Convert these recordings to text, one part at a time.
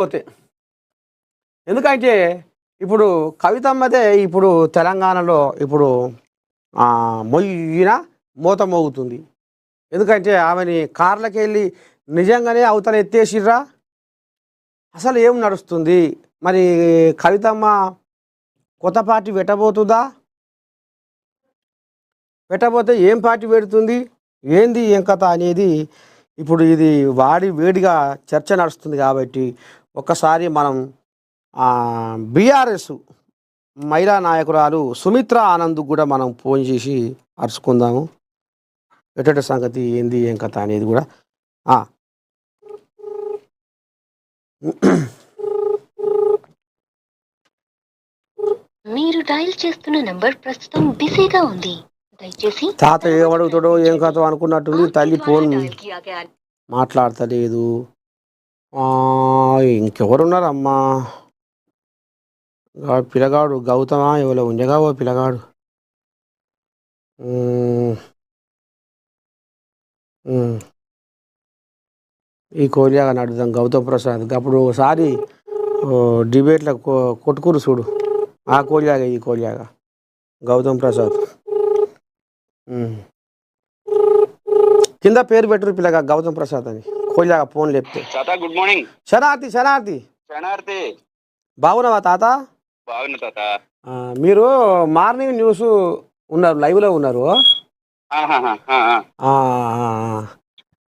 పోతే ఎందుకంటే ఇప్పుడు కవితమ్మదే ఇప్పుడు తెలంగాణలో ఇప్పుడు మొయ్యిన మూత మోగుతుంది. ఎందుకంటే ఆమెని కార్లకి వెళ్ళి నిజంగానే అవతల ఎత్తేసిర్రా, అసలు ఏం నడుస్తుంది? మరి కవితమ్మ కొత్త పార్టీ పెట్టబోతుందా? పెట్టబోతే ఏం పార్టీ పెడుతుంది, ఏంది ఏం కథ అనేది ఇప్పుడు ఇది వేడిగా చర్చ నడుస్తుంది. కాబట్టి ఒక్కసారి మనం బీఆర్ఎస్ మహిళా నాయకురాలు సుమిత్రా ఆనంద్ కూడా మనం ఫోన్ చేసి అరుచుకుందాము, ఎటువంటి సంగతి ఏంది ఏం కథ అనేది కూడా. మీరు డయల్ చేస్తున్న నంబర్ ప్రస్తుతం బిజీగా ఉంది, దయచేసి. తాత ఏమడుగుతాడో ఏం కథ అనుకున్నట్టుంది. తల్లి ఫోన్ మాట్లాడతలేదు. ఇంకెవరున్నారమ్మా? పిల్లగాడు గౌతమా ఎవరో ఉండేగా ఓ పిల్లగాడు. ఈ కోరియాగా నడుద్దాం గౌతమ్ ప్రసాద్. అప్పుడు ఒకసారి డిబేట్లో కొట్టుకురు చూడు, ఆ కోరియాగా ఈ కోరియాగా గౌతమ్ ప్రసాద్. కింద పేరు పెట్టరు పిల్లగా గౌతమ్ ప్రసాద్ అని, కోరియాగా ఫోన్ లేపితే. Good morning. శనార్థి బాగున్నావా తాత? బాగున్నా తాత. మీరు మార్నింగ్ న్యూస్ ఉన్నారు, లైవ్లో ఉన్నారు.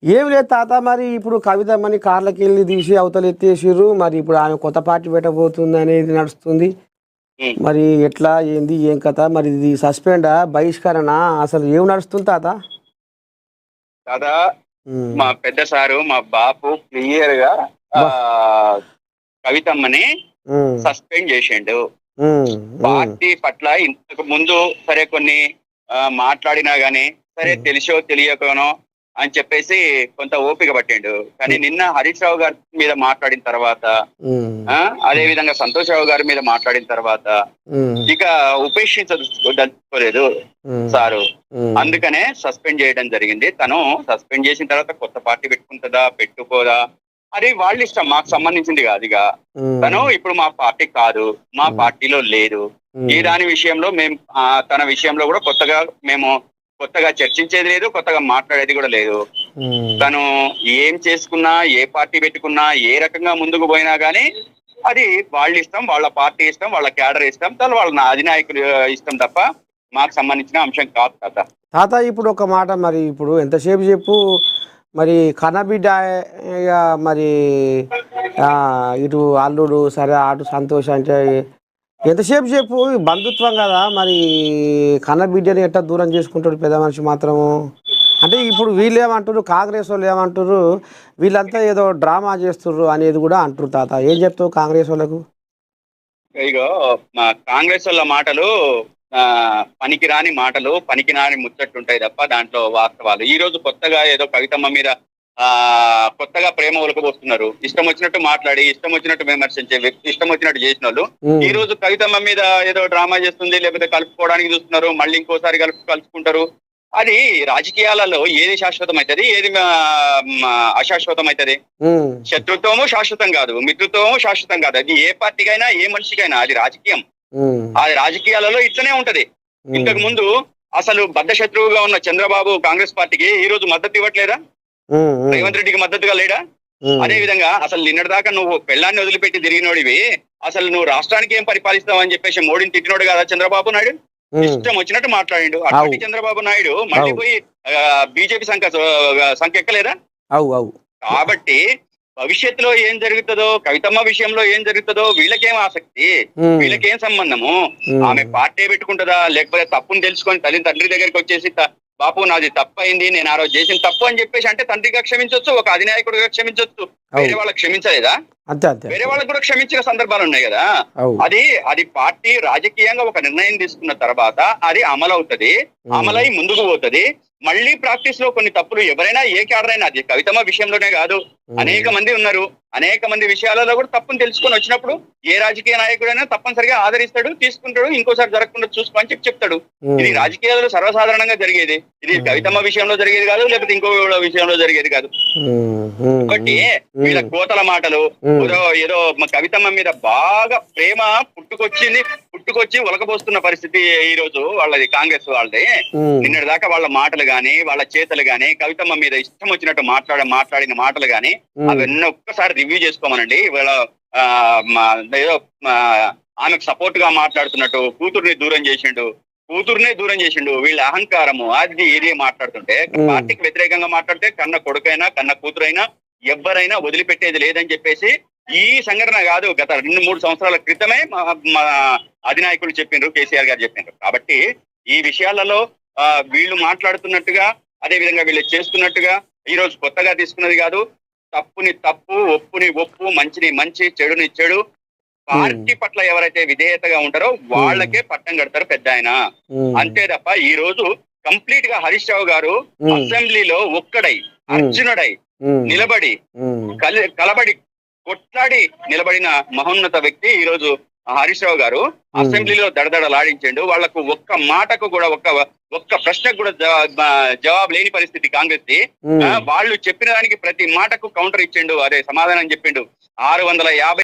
ఏం లేదు తాత, మరి ఇప్పుడు కవితమ్మని కార్లకి వెళ్ళి తీసి అవతల ఎత్తేసిర్రు. మరి ఇప్పుడు ఆమె కొత్త పార్టీ పెట్టబోతుంది అనేది నడుస్తుంది. మరి ఎట్లా ఏంది ఏం కథ? మరి ఇది సస్పెండా బహిష్కరణ, అసలు ఏం నడుస్తుంది తాత? తాత మా పెద్ద సారు మా బాపు క్లియర్ గా కవితమ్మని సస్పెండ్ చేసిండు. పార్టీ పట్ల ఇంతకు ముందు సరే కొన్ని మాట్లాడినా గానీ సరే తెలిసో తెలియకనో అని చెప్పేసి కొంత ఓపిక పట్టిండు. కానీ నిన్న హరీష్ రావు గారి మీద మాట్లాడిన తర్వాత, అదే విధంగా సంతోష్ రావు గారి మీద మాట్లాడిన తర్వాత ఇక ఉపేక్షించలేదు సారు. అందుకనే సస్పెండ్ చేయడం జరిగింది. తను సస్పెండ్ చేసిన తర్వాత కొత్త పార్టీ పెట్టుకుంటుందా పెట్టుకోదా అది వాళ్ళ ఇష్టం, మాకు సంబంధించింది కాదు. ఇక తను ఇప్పుడు మా పార్టీ కాదు, మా పార్టీలో లేదు. ఈ దాని విషయంలో మేము తన విషయంలో కూడా కొత్తగా చర్చించేది లేదు, కొత్తగా మాట్లాడేది కూడా లేదు. తను ఏం చేసుకున్నా, ఏ పార్టీ పెట్టుకున్నా, ఏ రకంగా ముందుకు పోయినా గానీ అది వాళ్ళ ఇష్టం, వాళ్ళ పార్టీ ఇష్టం, వాళ్ళ క్యాడర్ ఇష్టం, వాళ్ళ అధినాయకులు ఇష్టం తప్ప మాకు సంబంధించిన అంశం కాదు తాత. తాత ఇప్పుడు ఒక మాట, మరి ఇప్పుడు ఎంతసేపు చెప్పు, మరి కన్నబిడ్డ మరి ఇటు అల్లుడు సరే అటు సంతోష్ అంటే ఎంతసేపు చెప్పు, బంధుత్వం కదా. మరి కన్నబిడ్డని ఎట్లా దూరం చేసుకుంటాడు పెద్ద మనిషి మాత్రము? అంటే ఇప్పుడు వీళ్ళు ఏమంటారు, కాంగ్రెస్ వాళ్ళు ఏమంటారు, వీళ్ళంతా ఏదో డ్రామా చేస్తుర్రు అనేది కూడా అంటారు. తాత ఏం చెప్తావు కాంగ్రెస్ వాళ్ళకు? ఇగో మా కాంగ్రెస్ వాళ్ళ మాటలు పనికిరాని మాటలు, పనికిరాని ముచ్చట్లుంటాయి తప్ప దాంట్లో వాస్తవాలు. ఈ రోజు కొత్తగా ఏదో కవితమ్మ మీద కొత్తగా ప్రేమ ఒలకబోస్తున్నారు. ఇష్టం వచ్చినట్టు మాట్లాడి, ఇష్టం వచ్చినట్టు విమర్శించే వ్యక్తి, ఇష్టం వచ్చినట్టు చేసిన వాళ్ళు ఈ రోజు కవితమ్మ మీద ఏదో డ్రామా చేస్తుంది, లేకపోతే కలుపుకోవడానికి చూస్తున్నారు, మళ్ళీ ఇంకోసారి కలుసుకుంటారు. అది రాజకీయాలలో ఏది శాశ్వతం అవుతుంది, ఏది అశాశ్వతం అవుతుంది? శత్రుత్వము శాశ్వతం కాదు, మిత్రుత్వము శాశ్వతం కాదు. అది ఏ పార్టీకైనా ఏ మనిషికైనా అది రాజకీయం. అది రాజకీయాలలో ఇట్లనే ఉంటది. ఇంతకు ముందు అసలు బద్ధ శత్రువుగా ఉన్న చంద్రబాబు కాంగ్రెస్ పార్టీకి ఈ రోజు మద్దతు ఇవ్వట్లేదా? రేవంత్ రెడ్డికి మద్దతుగా లేడా? అదే విధంగా అసలు నిన్నటిదాకా నువ్వు పెళ్ళాన్ని వదిలిపెట్టి తిరిగినోడివి, అసలు నువ్వు రాష్ట్రానికి ఏం పరిపాలిస్తావు అని చెప్పేసి మోడీని తిట్టినోడు కదా చంద్రబాబు నాయుడు. ఇష్టం వచ్చినట్టు మాట్లాడిండు. అటువంటి చంద్రబాబు నాయుడు మళ్ళీ పోయి బీజేపీ సంఖ్య ఎక్కలేదా? కాబట్టి భవిష్యత్తులో ఏం జరుగుతుందో, కవితమ్మ విషయంలో ఏం జరుగుతుందో వీళ్ళకేం ఆసక్తి, వీళ్ళకేం సంబంధము? ఆమె పార్టీ పెట్టుకుంటుందా, లేకపోతే తప్పును తెలుసుకొని తండ్రి దగ్గరికి వచ్చేసి బాపు నాది తప్పు అయింది, నేను ఆ రోజు చేసిన తప్పు అని చెప్పేసి అంటే తండ్రిగా క్షమించవచ్చు, ఒక అధినాయకుడిగా క్షమించవచ్చు. వేరే వాళ్ళకి క్షమించలేదా? వేరే వాళ్ళకి కూడా క్షమించిన సందర్భాలు ఉన్నాయి కదా. అది పార్టీ రాజకీయంగా ఒక నిర్ణయం తీసుకున్న తర్వాత అది అమలవుతది, అమలై ముందుకు పోతది. మళ్ళీ ప్రాక్టీస్ లో కొన్ని తప్పులు ఎవరైనా ఏ క్యాడర్ అయినా, అది కవితమ్మ విషయంలోనే కాదు, అనేక మంది ఉన్నారు. అనేక మంది విషయాలలో కూడా తప్పును తెలుసుకొని వచ్చినప్పుడు ఏ రాజకీయ నాయకుడైనా తప్పనిసరిగా ఆదరిస్తాడు, తీసుకుంటాడు, ఇంకోసారి జరగకుండా చూసుకో అని చెప్తాడు. ఇది రాజకీయాలలో సర్వసాధారణంగా జరిగేది. ఇది కవితమ్మ విషయంలో జరిగేది కాదు, లేకపోతే ఇంకో విషయంలో జరిగేది కాదు. కాబట్టి వీళ్ళ కోతల మాటలు, ఏదో కవితమ్మ మీద బాగా ప్రేమ పుట్టుకొచ్చి ఉలకబోస్తున్న పరిస్థితి ఈ రోజు వాళ్ళది, కాంగ్రెస్ వాళ్ళది. నిన్నటి దాకా వాళ్ళ మాటలు గాని, వాళ్ళ చేతలు గాని, కవితమ్మ మీద ఇష్టం వచ్చినట్టు మాట్లాడిన మాటలు గాని, అవన్నీ ఒక్కసారి రివ్యూ చేసుకోమనండి. ఇవాళ ఏదో ఆమెకు సపోర్ట్ గా మాట్లాడుతున్నట్టు కూతుర్నే దూరం చేసిండు. వీళ్ళ అహంకారము అది ఇది మాట్లాడుతుంటే, పార్టీకి వ్యతిరేకంగా మాట్లాడితే కన్న కొడుకైనా కన్న కూతురైనా ఎవరైనా వదిలిపెట్టేది లేదని చెప్పేసి ఈ సంఘటన కాదు, గత 2-3 సంవత్సరాల క్రితమే మా అధినాయకులు చెప్పిండ్రు, కేసీఆర్ గారు చెప్పిండ్రు. కాబట్టి ఈ విషయాలలో వీళ్ళు మాట్లాడుతున్నట్టుగా, అదే విధంగా వీళ్ళు చేస్తున్నట్టుగా ఈ రోజు కొత్తగా తీసుకున్నది కాదు. తప్పుని తప్పు, ఒప్పుని ఒప్పు, మంచిని మంచి, చెడుని చెడు. పార్టీ పట్ల ఎవరైతే విధేయతగా ఉంటారో వాళ్ళకే పట్టం కడతారు పెద్ద ఆయన. అంతే తప్ప ఈ రోజు కంప్లీట్ గా హరీష్ రావు గారు అసెంబ్లీలో ఒక్కడై, అర్జునుడై నిలబడి, కలబడి, కొట్లాడి నిలబడిన మహోన్నత వ్యక్తి ఈ రోజు హరీష్ రావు గారు. అసెంబ్లీలో దడదడలాడించండు. వాళ్లకు ఒక్క మాటకు కూడా, ఒక్క ప్రశ్నకు కూడా జవాబు లేని పరిస్థితి కాంగ్రెస్ ది. వాళ్ళు చెప్పిన దానికి ప్రతి మాటకు కౌంటర్ ఇచ్చిండు, అదే సమాధానం చెప్పిండు. 650